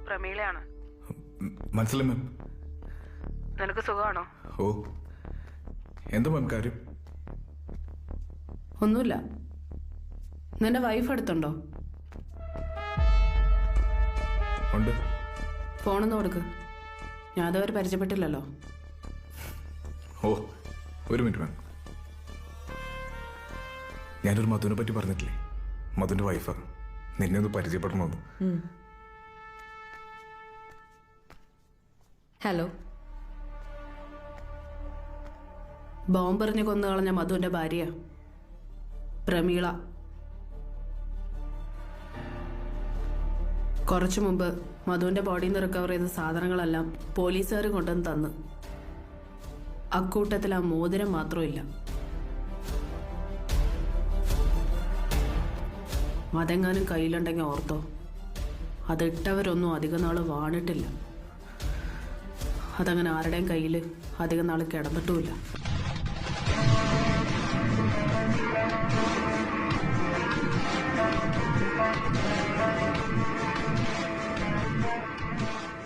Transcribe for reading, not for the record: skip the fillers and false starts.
പ്രമീളയാണ്. മനസ്സിലായി മാം. നിനക്ക് സുഖമാണോ? ഓ, എന്താ മാം കാര്യം? ഒന്നുമില്ല. നിന്റെ വൈഫ് അടുത്തുണ്ടോ? ഉണ്ട്. ഫോണൊന്ന് കൊടുക്ക്. ഞാൻ അതുവരെ പരിചയപ്പെട്ടില്ലല്ലോ. ഓ, ഒരു മിനിറ്റ് മാം. ഞാനൊരു മധുവിനെ പറ്റി പറഞ്ഞിട്ടില്ലേ? മധുവിന്റെ വൈഫാ. നിന്നെ ഒന്ന് പരിചയപ്പെടണമെന്ന്. ഹലോ. ബോംബെറിഞ്ഞ് കൊന്നു കളഞ്ഞ മധുവിന്റെ ഭാര്യ പ്രമീള. കുറച്ചു മുമ്പ് മധുവിന്റെ ബോഡിയിൽ നിന്ന് റിക്കവർ ചെയ്ത സാധനങ്ങളെല്ലാം പോലീസുകാർ കൊണ്ടുവന്ന് തന്നു. അക്കൂട്ടത്തിൽ ആ മോതിരം മാത്രമില്ല. അതെങ്ങാനും കയ്യിലുണ്ടെങ്കിൽ ഓർത്തോ, അതിട്ടവരൊന്നും അധിക നാൾ വാണിട്ടില്ല. അതങ്ങനെ ആരുടെയും കയ്യിൽ അധികം നാൾ കിടന്നിട്ടുമില്ല.